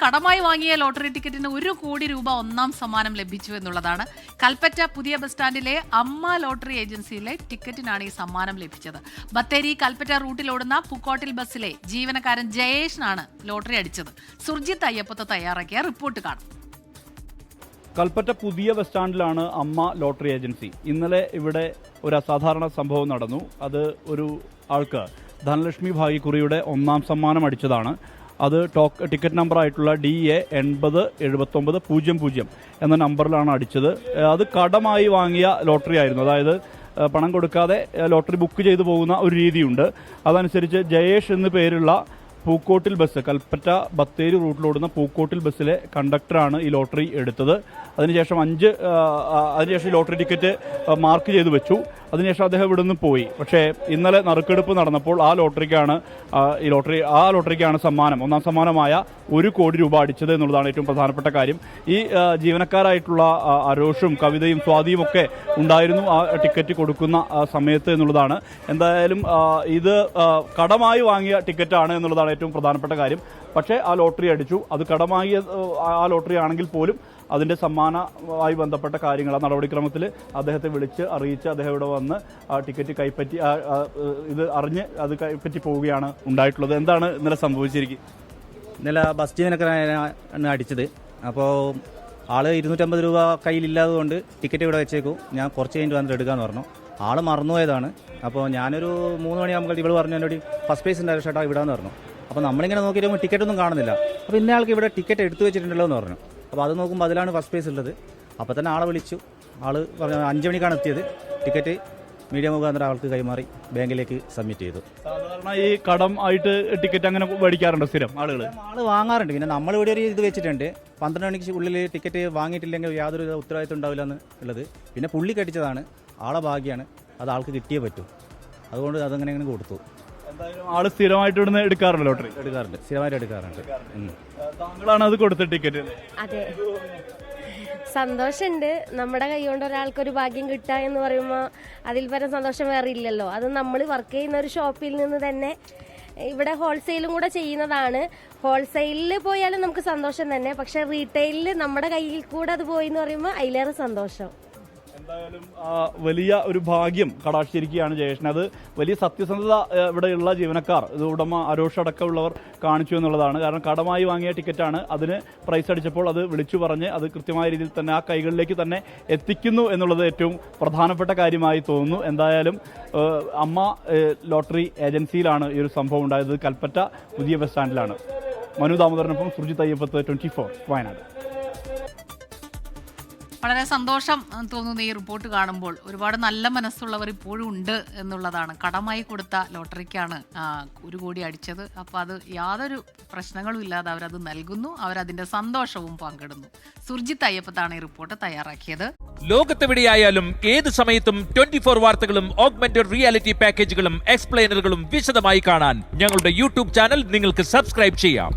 കടമായി വാങ്ങിയ ലോട്ടറി ടിക്കറ്റിന് 1 കോടി രൂപ ഒന്നാം സമ്മാനം ലഭിച്ചു എന്നുള്ളതാണ്. കൽപ്പറ്റ പുതിയ ബസ് സ്റ്റാൻഡിലെ അമ്മ ലോട്ടറി ഏജൻസിയിലെ ടിക്കറ്റിനാണ് ഈ സമ്മാനം ലഭിച്ചത്. ബത്തേരി കൽപ്പറ്റ റൂട്ടിലോടുന്ന പൂക്കോട്ടിൽ ബസ്സിലെ ജീവനക്കാരൻ ജയേഷിനാണ് ലോട്ടറി അടിച്ചത്. സുർജിത്ത് അയ്യപ്പത്ത് തയ്യാറാക്കിയ റിപ്പോർട്ട് കാണാം. കൽപ്പറ്റ പുതിയ ബസ് സ്റ്റാൻഡിലാണ് അമ്മ ലോട്ടറി ഏജൻസി. ഇന്നലെ ഇവിടെ ഒരു അസാധാരണ സംഭവം നടന്നു. അത് ഒരു ആൾക്ക് ധനലക്ഷ്മി ഭാഗ്യക്കുറിയുടെ ഒന്നാം സമ്മാനം അടിച്ചതാണ്. അത് ടിക്കറ്റ് നമ്പറായിട്ടുള്ള DA 807900 എന്ന നമ്പറിലാണ് അടിച്ചത്. അത് കടമായി വാങ്ങിയ ലോട്ടറി ആയിരുന്നു. അതായത് പണം കൊടുക്കാതെ ലോട്ടറി ബുക്ക് ചെയ്തു പോകുന്ന ഒരു രീതിയുണ്ട്. അതനുസരിച്ച് ജയേഷ് എന്ന് പേരുള്ള പൂക്കോട്ടിൽ ബസ്, കൽപ്പറ്റ ബത്തേരി റൂട്ടിലോടുന്ന പൂക്കോട്ടിൽ ബസ്സിലെ കണ്ടക്ടറാണ് ഈ ലോട്ടറി എടുത്തത്. അതിനുശേഷം ഈ ലോട്ടറി ടിക്കറ്റ് മാർക്ക് ചെയ്തു വെച്ചു. അതിനുശേഷം അദ്ദേഹം ഇവിടെ നിന്ന് പോയി. പക്ഷേ ഇന്നലെ നറുക്കെടുപ്പ് നടന്നപ്പോൾ ആ ലോട്ടറിക്കാണ് സമ്മാനം, ഒന്നാം സമ്മാനമായ 1 കോടി രൂപ അടിച്ചത് എന്നുള്ളതാണ് ഏറ്റവും പ്രധാനപ്പെട്ട കാര്യം. ഈ ജീവനക്കാരായിട്ടുള്ള അരോഷും കവിതയും സ്വാതിയും ഒക്കെ ഉണ്ടായിരുന്നു ആ ടിക്കറ്റ് കൊടുക്കുന്ന സമയത്ത് എന്നുള്ളതാണ്. എന്തായാലും ഇത് കടമായി വാങ്ങിയ ടിക്കറ്റാണ് എന്നുള്ളതാണ് ഏറ്റവും പ്രധാനപ്പെട്ട കാര്യം. പക്ഷേ ആ ലോട്ടറി അടിച്ചു. അത് കടമായി ആ ലോട്ടറി ആണെങ്കിൽ പോലും അതിന്റെ സമ്മാനവുമായി ബന്ധപ്പെട്ട കാര്യങ്ങൾ ആ നടപടിക്രമത്തിൽ അദ്ദേഹത്തെ വിളിച്ച് അറിയിച്ച് അദ്ദേഹം ഇവിടെ വന്ന് ആ ടിക്കറ്റ് കൈപ്പറ്റി ഇത് അറിഞ്ഞ് അത് കൈപ്പറ്റി പോവുകയാണ് ഉണ്ടായിട്ടുള്ളത്. എന്താണ് ഇന്നലെ സംഭവിച്ചിരിക്കുന്നത്? ഇന്നലെ ബസ് ജീവനക്കാരാണ് അടിച്ചത്. അപ്പോൾ ആള് 250 രൂപ കയ്യിലില്ലാതെ കൊണ്ട് ടിക്കറ്റ് ഇവിടെ വെച്ചേക്കും, ഞാൻ കുറച്ച് കഴിഞ്ഞ് വന്നിട്ട് എടുക്കാമെന്ന് പറഞ്ഞു. ആള് മറന്നുപോയതാണ്. അപ്പോൾ ഞാനൊരു 3 മണിയാകുമ്പോൾ ഇവള് പറഞ്ഞു എന്നോട് ഫസ്റ്റ് പ്രൈസ് ഉണ്ടായിരുന്നു ചേട്ടാ ഇവിടാന്ന് പറഞ്ഞു. അപ്പോൾ നമ്മളിങ്ങനെ നോക്കിയിട്ട് ടിക്കറ്റൊന്നും കാണുന്നില്ല. അപ്പോൾ ഇന്ന ആൾക്ക് ഇവിടെ ടിക്കറ്റ് എടുത്തു വെച്ചിട്ടുണ്ടല്ലോ എന്ന് പറഞ്ഞു. അപ്പോൾ അത് നോക്കുമ്പോൾ അതിലാണ് ഫസ്റ്റ് പ്രൈസ് ഉള്ളത്. അപ്പോൾ തന്നെ ആളെ വിളിച്ചു. ആള് പറഞ്ഞു 5 മണിക്കാണ് എത്തിയത്. ടിക്കറ്റ് മീഡിയ മുഖാന്തരം ആൾക്ക് കൈമാറി ബാങ്കിലേക്ക് സബ്മിറ്റ് ചെയ്തു. സാധാരണ ഈ കടം ആയിട്ട് ടിക്കറ്റ് അങ്ങനെ മേടിക്കാറുണ്ടോ സ്ഥിരം ആളുകൾ? ആള് വാങ്ങാറുണ്ട്. പിന്നെ നമ്മളിവിടെ ഒരു ഇത് വെച്ചിട്ടുണ്ട്, 12 മണിക്ക് ഉള്ളിൽ ടിക്കറ്റ് വാങ്ങിയിട്ടില്ലെങ്കിൽ യാതൊരു ഉത്തരവാദിത്വം ഉണ്ടാവില്ല എന്ന് ഉള്ളത്. പിന്നെ പുള്ളി കടിച്ചതാണ്, ആളെ ഭാഗ്യമാണ്, അത് ആൾക്ക് കിട്ടിയേ പറ്റൂ. അതുകൊണ്ട് അതങ്ങനെ കൊടുത്തു. എന്തായാലും ആള് സ്ഥിരമായിട്ട് ഇവിടുന്ന് എടുക്കാറുണ്ട് ലോട്ടറി? എടുക്കാറുണ്ട്, സ്ഥിരമായിട്ട് എടുക്കാറുണ്ട്. താങ്കളാണ് അത് കൊടുത്ത ടിക്കറ്റ്? അതെ, സന്തോഷമുണ്ട്. നമ്മുടെ കൈ കൊണ്ട് ഒരാൾക്കൊരു ഭാഗ്യം കിട്ടുക എന്ന് പറയുമ്പോൾ അതിൽ പരം സന്തോഷം വേറെ ഇല്ലല്ലോ. അത് നമ്മൾ വർക്ക് ചെയ്യുന്ന ഒരു ഷോപ്പിൽ നിന്ന് തന്നെ ഇവിടെ ഹോൾസെയിലും കൂടെ ചെയ്യുന്നതാണ്. ഹോൾസെയിലിൽ പോയാലും നമുക്ക് സന്തോഷം തന്നെ, പക്ഷെ റീറ്റെയിലിൽ നമ്മുടെ കയ്യിൽ കൂടെ അത് പോയി എന്ന് പറയുമ്പോൾ അതിലേറെ സന്തോഷം. എന്തായാലും വലിയ ഒരു ഭാഗ്യം കടാക്ഷിരിക്കുകയാണ് ജയേഷിന്. അത് വലിയ സത്യസന്ധത ഇവിടെയുള്ള ജീവനക്കാർ, ഇത് ഉടമ അരോഷ് അടക്കമുള്ളവർ കാണിച്ചു എന്നുള്ളതാണ്. കാരണം കടമായി വാങ്ങിയ ടിക്കറ്റാണ്, അതിന് പ്രൈസ് അടിച്ചപ്പോൾ അത് വിളിച്ചു പറഞ്ഞ് അത് കൃത്യമായ രീതിയിൽ തന്നെ ആ കൈകളിലേക്ക് തന്നെ എത്തിക്കുന്നു എന്നുള്ളത് ഏറ്റവും പ്രധാനപ്പെട്ട കാര്യമായി തോന്നുന്നു. എന്തായാലും അമ്മ ലോട്ടറി ഏജൻസിയിലാണ് ഈ ഒരു സംഭവം ഉണ്ടായത്. കൽപ്പറ്റ പുതിയ ബസ് സ്റ്റാൻഡിലാണ്. മനു ദാമോദരനൊപ്പം സുർജിത്ത് അയ്യപ്പത്ത്, 24 വയനാട്. വളരെ സന്തോഷം തോന്നുന്നു ഈ റിപ്പോർട്ട് കാണുമ്പോൾ. ഒരുപാട് നല്ല മനസ്സുള്ളവർ ഇപ്പോഴും ഉണ്ട് എന്നുള്ളതാണ്. കടമായി കൊടുത്ത ലോട്ടറിക്കാണ് 1 കോടി അടിച്ചത്. അപ്പോൾ അത് യാതൊരു പ്രശ്നങ്ങളും ഇല്ലാതെ അവരത് നൽകുന്നു, അവരതിന്റെ സന്തോഷവും പങ്കിടുന്നു. സുർജിത്ത് അയ്യപ്പത്താണ് ഈ റിപ്പോർട്ട് തയ്യാറാക്കിയത്. ലോകത്തെവിടെയായാലും ഏത് സമയത്തും 24 വാർത്തകളും ഓഗ്മെന്റഡ് റിയാലിറ്റി പാക്കേജുകളും എക്സ്പ്ലെയിനറുകളും വിശദമായി കാണാൻ ഞങ്ങളുടെ YouTube ചാനൽ നിങ്ങൾക്ക് സബ്സ്ക്രൈബ് ചെയ്യാം.